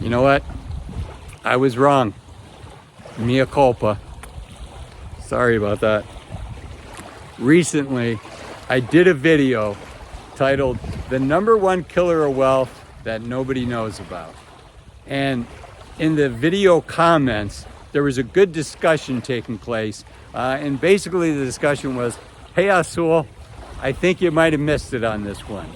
You know what? I was wrong. Mea culpa. Sorry about that. Recently, I did a video titled "The Number One Killer of Wealth That Nobody Knows About." And in the video comments, there was a good discussion taking place. And basically the discussion was, hey Azul, I think you might have missed it on this one.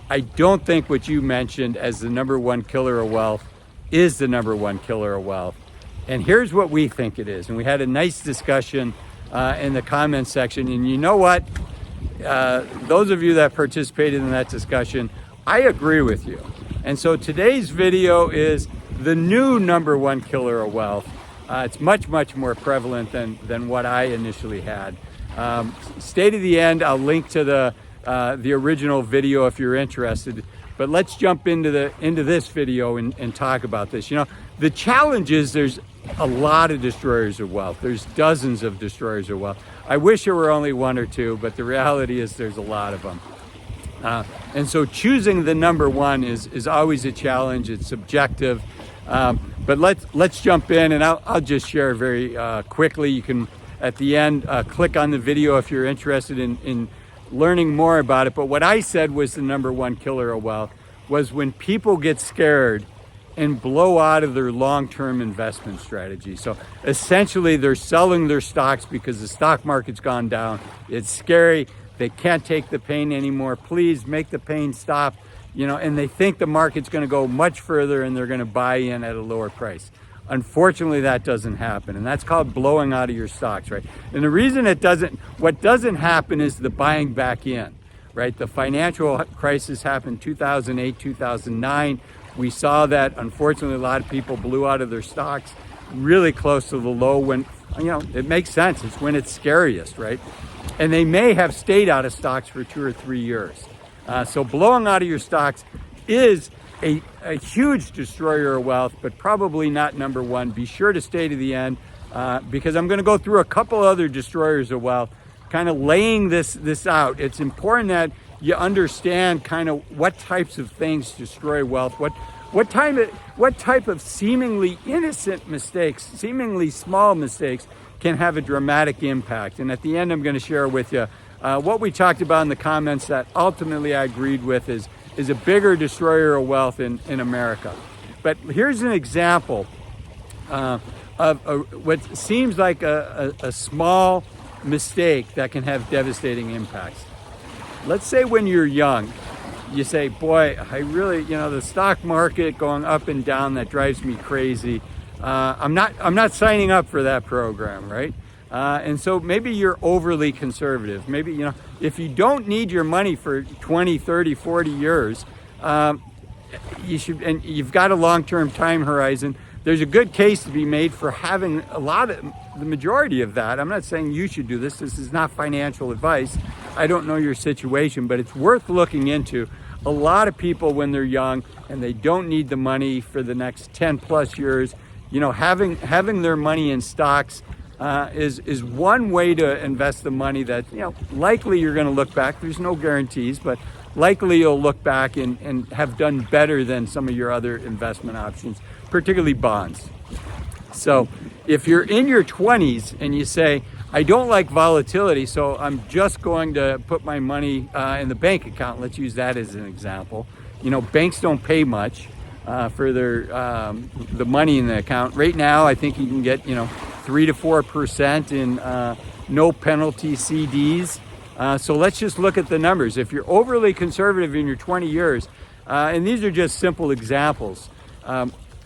I don't think what you mentioned as the number one killer of wealth is the number one killer of wealth. And here's what we think it is. And we had a nice discussion in the comments section. And you know what? Those of you that participated in that discussion, I agree with you. And so today's video is the new number one killer of wealth. It's much, much more prevalent than what I initially had. Stay to the end. I'll link to the original video if you're interested. But let's jump into this video and talk about this. You know, the challenge is there's a lot of destroyers of wealth. There's dozens of destroyers of wealth. I wish there were only one or two, but the reality is there's a lot of them. And so choosing the number one is always a challenge. It's subjective. But let's jump in, and I'll just share very quickly. You can, at the end, click on the video if you're interested in learning more about it. But what I said was the number one killer of wealth was when people get scared and blow out of their long-term investment strategy. So essentially they're selling their stocks because the stock market's gone down. It's scary. They can't take the pain anymore. Please make the pain stop. You know, and they think the market's going to go much further and they're going to buy in at a lower price. Unfortunately, that doesn't happen. And that's called blowing out of your stocks, right? And the reason what doesn't happen is the buying back in, right? The financial crisis happened 2008, 2009. We saw that, unfortunately, a lot of people blew out of their stocks really close to the low when, you know, it makes sense. It's when it's scariest, right? And they may have stayed out of stocks for 2 or 3 years. So blowing out of your stocks is a huge destroyer of wealth, but probably not number one. Be sure to stay to the end because I'm going to go through a couple other destroyers of wealth, kind of laying this out. It's important that you understand kind of what types of things destroy wealth, what type of seemingly innocent mistakes, seemingly small mistakes can have a dramatic impact. And at the end, I'm going to share with you what we talked about in the comments that ultimately I agreed with is a bigger destroyer of wealth in America. But here's an example of what seems like a small mistake that can have devastating impacts. Let's say when you're young, you say, boy, I really, you know, the stock market going up and down, that drives me crazy. I'm not signing up for that program, right? And so maybe you're overly conservative. Maybe, you know, if you don't need your money for 20, 30, 40 years, you should, and you've got a long-term time horizon, there's a good case to be made for having the majority of that. I'm not saying you should do this. This is not financial advice. I don't know your situation, but it's worth looking into. A lot of people when they're young and they don't need the money for the next 10 plus years, you know, having their money in stocks is one way to invest the money that, you know, likely you're going to look back. There's no guarantees, but likely you'll look back and have done better than some of your other investment options, particularly bonds. So if you're in your 20s and you say, I don't like volatility, so I'm just going to put my money in the bank account. Let's use that as an example. You know, banks don't pay much for the money in the account. Right now, I think you can get, you know, 3 to 4% in no penalty CDs. So let's just look at the numbers. If you're overly conservative in your 20 years, and these are just simple examples.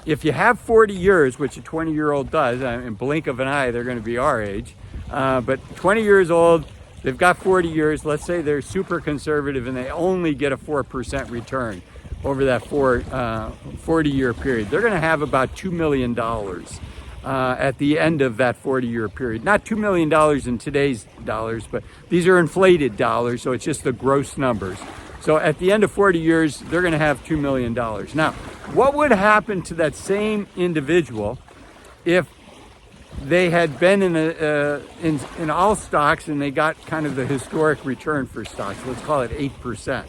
If you have 40 years, which a 20-year-old does, in blink of an eye, they're going to be our age. But 20 years old, they've got 40 years. Let's say they're super conservative and they only get a 4% return over that 40-year period. They're going to have about $2 million at the end of that 40-year period. Not $2 million in today's dollars, but these are inflated dollars, so it's just the gross numbers. So at the end of 40 years, they're going to have $2 million. Now, what would happen to that same individual if they had been in all stocks and they got kind of the historic return for stocks? Let's call it 8%.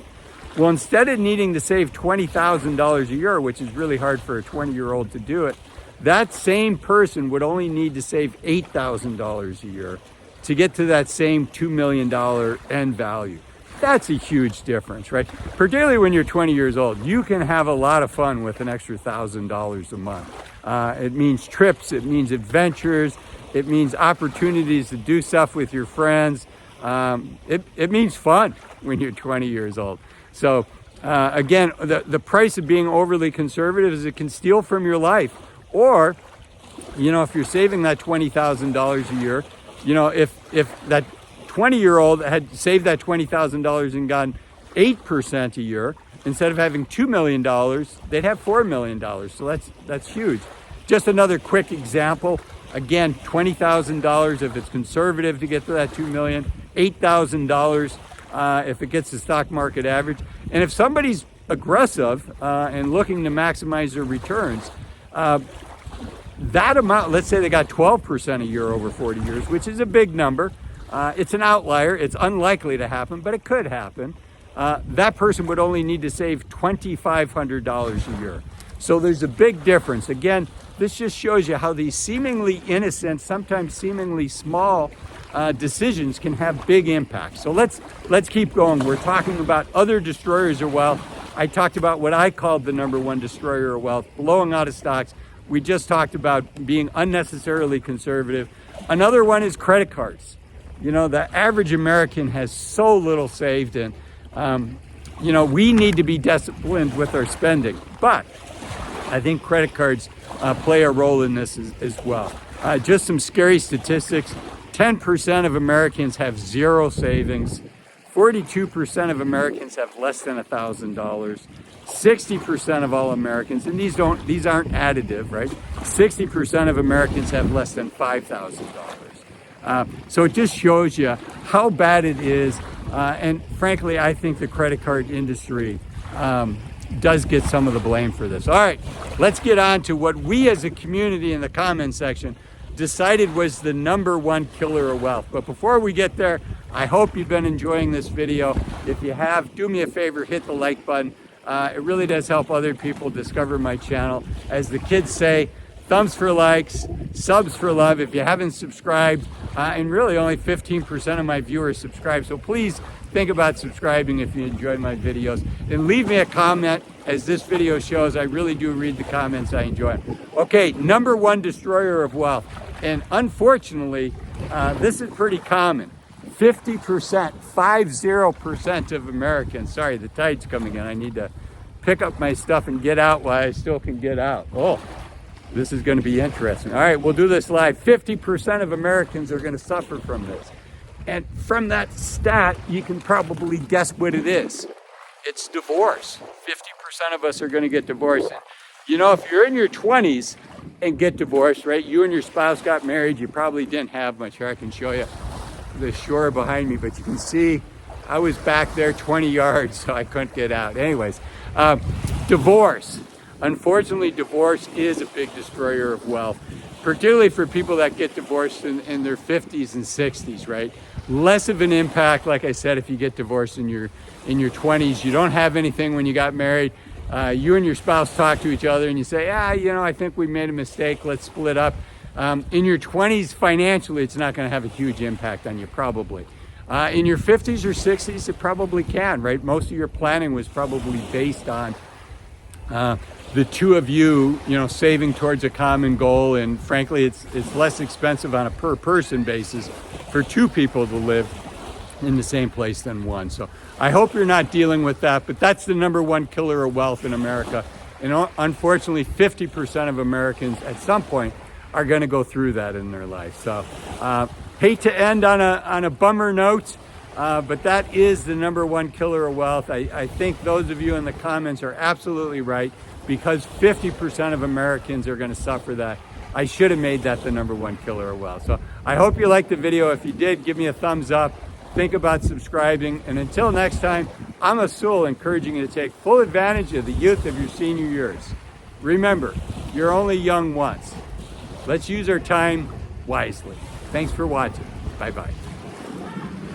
Well, instead of needing to save $20,000 a year, which is really hard for a 20-year-old to do it, that same person would only need to save $8,000 a year to get to that same $2 million end value. That's a huge difference, right? Particularly when you're 20 years old, you can have a lot of fun with an extra $1,000 a month. It means trips, it means adventures, it means opportunities to do stuff with your friends. It means fun when you're 20 years old. So again, the price of being overly conservative is it can steal from your life. Or, if you're saving that $20,000 a year, if that 20-year-old had saved that $20,000 and gotten 8% a year, instead of having $2 million, they'd have $4 million. So that's huge. Just another quick example. Again, $20,000 if it's conservative to get to that $2 million, $8,000 if it gets the stock market average. And if somebody's aggressive and looking to maximize their returns, that amount, let's say they got 12% a year over 40 years, which is a big number. It's an outlier. It's unlikely to happen, but it could happen. That person would only need to save $2,500 a year. So there's a big difference. Again, this just shows you how these seemingly innocent, sometimes seemingly small decisions can have big impacts. So let's keep going. We're talking about other destroyers of wealth. I talked about what I called the number one destroyer of wealth, blowing out of stocks. We just talked about being unnecessarily conservative. Another one is credit cards. The average American has so little saved, and we need to be disciplined with our spending. But I think credit cards play a role in this as well. Just some scary statistics. 10% of Americans have zero savings. 42% of Americans have less than $1,000. 60% of all Americans, and these aren't additive, right? 60% of Americans have less than $5,000. So it just shows you how bad it is. And frankly, I think the credit card industry does get some of the blame for this. All right, let's get on to what we as a community in the comment section decided was the number one killer of wealth. But before we get there, I hope you've been enjoying this video. If you have, do me a favor, hit the like button. It really does help other people discover my channel. As the kids say, thumbs for likes, subs for love. If you haven't subscribed, and really only 15% of my viewers subscribe, so please think about subscribing if you enjoy my videos. And leave me a comment. As this video shows, I really do read the comments. I enjoy them. Okay, number one destroyer of wealth. And unfortunately, this is pretty common. 50%, 50% of Americans, sorry, the tide's coming in. I need to pick up my stuff and get out while I still can get out. Oh, this is going to be interesting. All right, we'll do this live. 50% of Americans are going to suffer from this. And from that stat, you can probably guess what it is. It's divorce. 50% of us are going to get divorced. If you're in your 20s and get divorced, right? You and your spouse got married. You probably didn't have much. Here, I can show you the shore behind me, but you can see I was back there 20 yards, so I couldn't get out. Anyways, divorce. Unfortunately, divorce is a big destroyer of wealth, particularly for people that get divorced in their 50s and 60s, right? Less of an impact, like I said, if you get divorced in your 20s. You don't have anything when you got married. You and your spouse talk to each other and you say, I think we made a mistake, let's split up. In your 20s, financially, it's not going to have a huge impact on you, probably. In your 50s or 60s, it probably can, right? Most of your planning was probably based on the two of you, saving towards a common goal. And frankly, it's less expensive on a per person basis for two people to live in the same place than one. So I hope you're not dealing with that, but that's the number one killer of wealth in America. And unfortunately, 50% of Americans at some point are going to go through that in their life. So hate to end on a bummer note, but that is the number one killer of wealth. I think those of you in the comments are absolutely right, because 50% of Americans are going to suffer that. I should have made that the number one killer of wealth. So I hope you liked the video. If you did, give me a thumbs up. Think about subscribing. And until next time, I'm Azul, encouraging you to take full advantage of the youth of your senior years. Remember, you're only young once. Let's use our time wisely. Thanks for watching. Bye-bye.